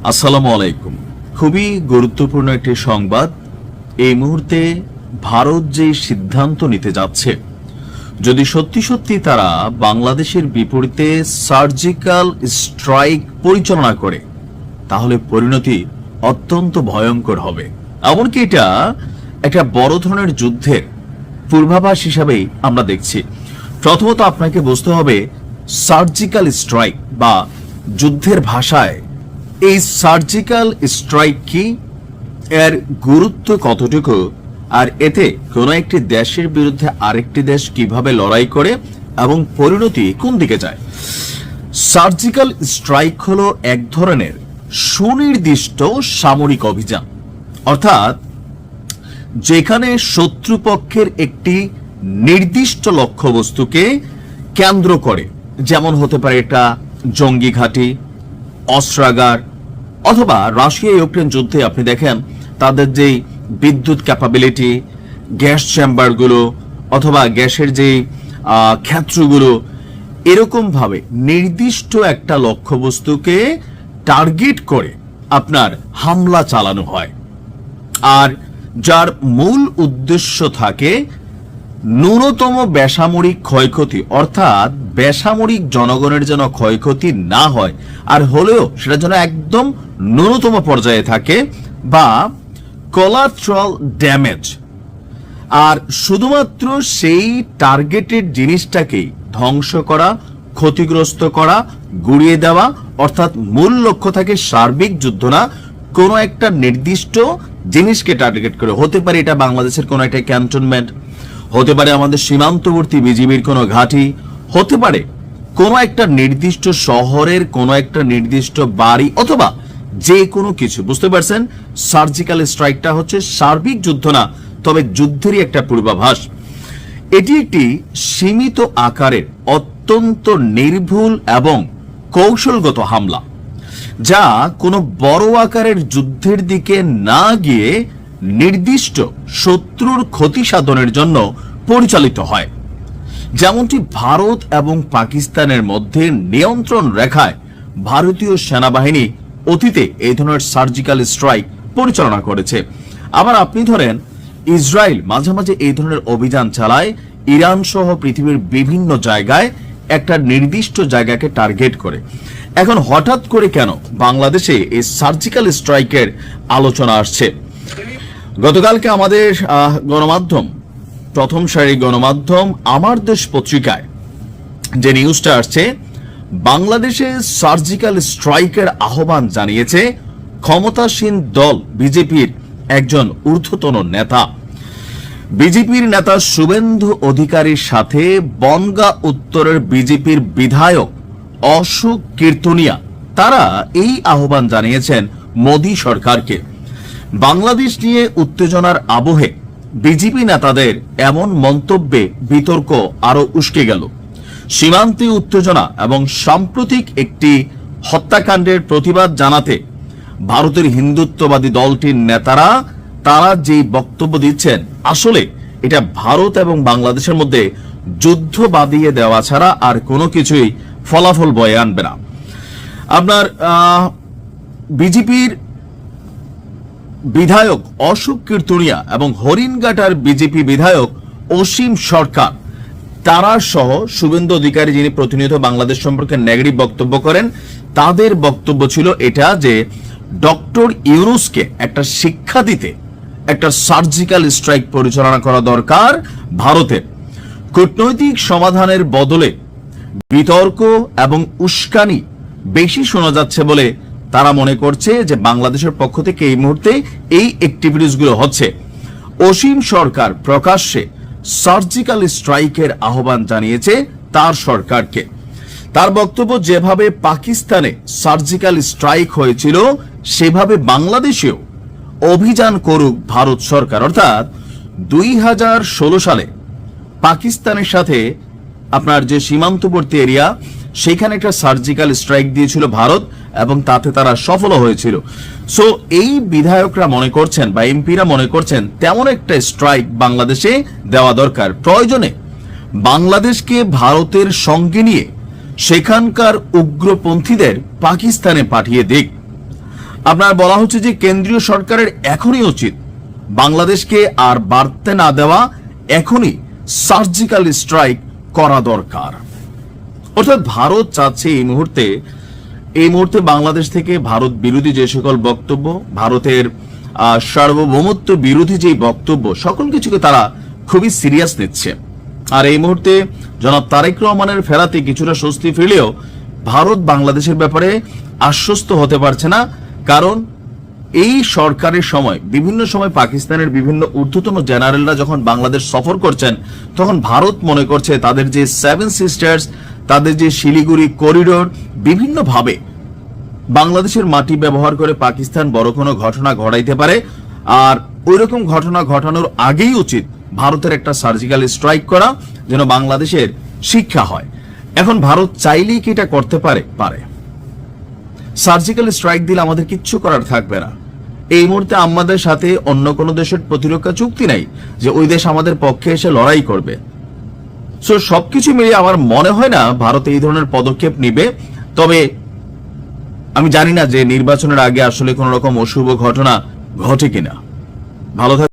আসসালামু আলাইকুম। খুবই গুরুত্বপূর্ণ একটি সংবাদ। এই মুহূর্তে ভারত যে সিদ্ধান্ত নিতে যাচ্ছে, যদি সত্যি সত্যি তারা বাংলাদেশের বিপরীতে সার্জিক্যাল স্ট্রাইক পরিচালনা করে, তাহলে পরিণতি অত্যন্ত ভয়ঙ্কর হবে। এমনকি এটা একটা বড় ধরনের যুদ্ধের পূর্বাভাস হিসাবেই আমরা দেখছি। প্রথমত আপনাকে বুঝতে হবে সার্জিক্যাল স্ট্রাইক বা যুদ্ধের ভাষায় এই সার্জিক্যাল স্ট্রাইক কি, এর গুরুত্ব কতটুকু, আর এতে কোনো একটি দেশের বিরুদ্ধে আরেকটি দেশ কিভাবে লড়াই করে এবং পরিণতি কোন দিকে যায়। সার্জিক্যাল স্ট্রাইক হলো এক ধরনের সুনির্দিষ্ট সামরিক অভিযান, অর্থাৎ যেখানে শত্রুপক্ষের একটি নির্দিষ্ট লক্ষ্যবস্তুকে কেন্দ্র করে, যেমন হতে পারে একটা জঙ্গি ঘাঁটি, অস্ত্রাগার, অথবা রাশিয়া ইউক্রেন যুদ্ধে আপনি দেখেন তাদের যে বিদ্যুৎ ক্যাপাবিলিটি, গ্যাস চেম্বারগুলো অথবা গ্যাসের যে ক্ষেত্রগুলো, এরকম ভাবে নির্দিষ্ট একটা লক্ষ্যবস্তুকে টার্গেট করে আপনার হামলা চালানো হয়, আর যার মূল উদ্দেশ্য থাকে ন্যূনতম বেসামরিক ক্ষয়ক্ষতি, অর্থাৎ বেসামরিক জনগণের যেন ক্ষয়ক্ষতি না হয়, আর হলেও সেটা যেন একদম ন্যূনতম পর্যায়ে থাকে, বা কোলাট্রাল ড্যামেজ। আর শুধুমাত্র সেই টার্গেটেড জিনিসটাকেই ধ্বংস করা, ক্ষতিগ্রস্ত করা, গুড়িয়ে দেওয়া, অর্থাৎ মূল লক্ষ্য থাকে সার্বিক যুদ্ধ না, কোনো একটা নির্দিষ্ট জিনিসকে টার্গেট করে। হতে পারে এটা বাংলাদেশের কোনো একটা ক্যান্টনমেন্ট, হতে পারে আমাদের সীমান্তবর্তী বিজিবির কোনো ঘাঁটি, হতে পারে কোনো একটা নির্দিষ্ট শহরের কোনো একটা নির্দিষ্ট বাড়ি, অথবা যে কোনো কিছু। বুঝতে পারছেন, সার্জিক্যাল স্ট্রাইকটা হচ্ছে সার্বিক যুদ্ধ না, তবে যুদ্ধেরই একটা পূর্বাভাস। এটি একটি সীমিত আকারের অত্যন্ত নির্ভুল এবং কৌশলগত হামলা, যা কোনো বড় আকারের যুদ্ধের দিকে না গিয়ে নির্দিষ্ট শত্রুর ক্ষতি সাধনের জন্য পরিচালিত হয়। যেমনটি ভারত এবং পাকিস্তানের মধ্যে নিয়ন্ত্রণ রেখায় ভারতীয় সেনাবাহিনী অতীতে এই ধরনের সার্জিক্যাল স্ট্রাইক পরিচালনা করেছে। আবার আপনি ধরেন ইসরায়েল মাঝে মাঝে এই ধরনের অভিযান চালায়, ইরান সহ পৃথিবীর বিভিন্ন জায়গায় একটা নির্দিষ্ট জায়গাকে টার্গেট করে। এখন হঠাৎ করে কেন বাংলাদেশে এই সার্জিক্যাল স্ট্রাইকের আলোচনা আসছে? গতকালকে আমাদের গণমাধ্যম, প্রথম সারির গণমাধ্যম আমার দেশ পত্রিকায় যে নিউজটা আসছে, বাংলাদেশে সার্জিক্যাল স্ট্রাইকের আহ্বান জানিয়েছে ক্ষমতাসীন দল বিজেপির একজন ঊর্ধ্বতন নেতা। বিজেপির নেতা শুভেন্দু অধিকারীর সাথে বনগাঁ উত্তরের বিজেপির বিধায়ক অশোক কীর্তনিয়া, তারা এই আহ্বান জানিয়েছেন মোদী সরকারকে। বাংলাদেশ নিয়ে উত্তেজনার আবহে বিজেপি নেতাদের এমন মন্তব্যে বিতর্ক আরো উস্কে গেল। সীমান্তে উত্তেজনা এবং সাম্প্রতিক একটি হত্যাকাণ্ডের প্রতিবাদ জানাতে ভারতের হিন্দুত্ববাদী দলটির নেতারা তারা যে বক্তব্য দিচ্ছেন, আসলে এটা ভারত এবং বাংলাদেশের মধ্যে যুদ্ধ বাঁধিয়ে দেওয়া ছাড়া আর কোনো কিছুই ফলাফল বয়ে আনবে না। আপনার বিজেপির বিধায়ক অশোক কীর্তনিয়া এবং হরিণঘাটার বিজেপি বিধায়ক অসীম সরকার, তারা সহ শুভেন্দু অধিকারী, যিনি প্রতিনিয়ত বাংলাদেশ সম্পর্কে নেগেটিভ বক্তব্য করেন, তাদের বক্তব্য ছিল এটা যে ডক্টর ইউনূসকে একটা শিক্ষা দিতে একটা সার্জিক্যাল স্ট্রাইক পরিচালনা করা দরকার ভারতের। কূটনৈতিক সমাধানের বদলে বিতর্ক এবং উস্কানি বেশি শোনা যাচ্ছে বলে তারা মনে করছে যে বাংলাদেশের পক্ষ থেকে এই মুহূর্তে এই অ্যাক্টিভিটিসগুলো হচ্ছে। অসীম সরকার প্রকাশ্যে সার্জিক্যাল স্ট্রাইকের আহ্বান জানিয়েছে তার সরকারকে। তার বক্তব্য, যেভাবে পাকিস্তানে সার্জিক্যাল স্ট্রাইক হয়েছিল সেভাবে বাংলাদেশেও অভিযান করুক ভারত সরকার। অর্থাৎ 2016 সালে পাকিস্তানের সাথে আপনার যে সীমান্তবর্তী এরিয়া, সেখানে একটা সার্জিক্যাল স্ট্রাইক দিয়েছিল ভারত এবং তাতে তারা সফল হয়েছিল। সো এই বিধায়করা মনে করছেন বা এমপিরা মনে করছেন তেমন একটা স্ট্রাইক বাংলাদেশে দেওয়া দরকার। প্রয়োজনে বাংলাদেশকে ভারতের সঙ্গে নিয়ে সেখানকার উগ্রপন্থীদের পাকিস্তানে পাঠিয়ে দিক। আপনার বলা হচ্ছে যে কেন্দ্রীয় সরকারের এখনই উচিত বাংলাদেশকে আর বাড়তে না দেওয়া, এখনই সার্জিক্যাল স্ট্রাইক করা দরকার। অর্থাৎ ভারত চাচ্ছে এই মুহূর্তে বাংলাদেশ থেকে ভারত বিরোধী যে সকল বক্তব্য, ভারতের সার্বভৌমত্ব বিরোধী যে বক্তব্য, সকল কিছুকে তারা খুবই সিরিয়াস নিচ্ছে। আর এই মুহূর্তে জনাব তারেক রহমানের ফেরাতে কিছুটা স্বস্তি ফিরলেও ভারত বাংলাদেশের ব্যাপারে আশ্বস্ত হতে পারছে না। কারণ এই সরকারের সময় বিভিন্ন সময় পাকিস্তানের বিভিন্ন ঊর্ধ্বতন জেনারেলরা যখন বাংলাদেশ সফর করছেন, তখন ভারত মনে করছে তাদের যে 7 সিস্টার্স, তাদের যে শিলিগুড়ি করিডোর, বিভিন্নভাবে বাংলাদেশের মাটি ব্যবহার করে পাকিস্তান বড় কোনো ঘটনা ঘটাইতে পারে। আর ওইরকম ঘটনা ঘটানোর আগেই উচিত ভারতের একটা সার্জিক্যাল স্ট্রাইক করা, যেন বাংলাদেশের শিক্ষা হয়। এখন ভারত চাইলেই কি এটা করতে পারে। সার্জিক্যাল স্ট্রাইক দিলে আমাদের কিচ্ছু করার থাকবে না। এই মুহূর্তে আমাদের সাথে অন্য কোনো দেশের প্রতিরক্ষা চুক্তি নাই যে ওই দেশ আমাদের পক্ষে এসে লড়াই করবে। সো সবকিছু মিলিয়ে আমার মনে হয় না ভারত এই ধরনের পদক্ষেপ নিবে। তবে আমি জানি না যে নির্বাচনের আগে আসলে কোন রকম অশুভ ঘটনা ঘটে কিনা। ভালো থাকবেন।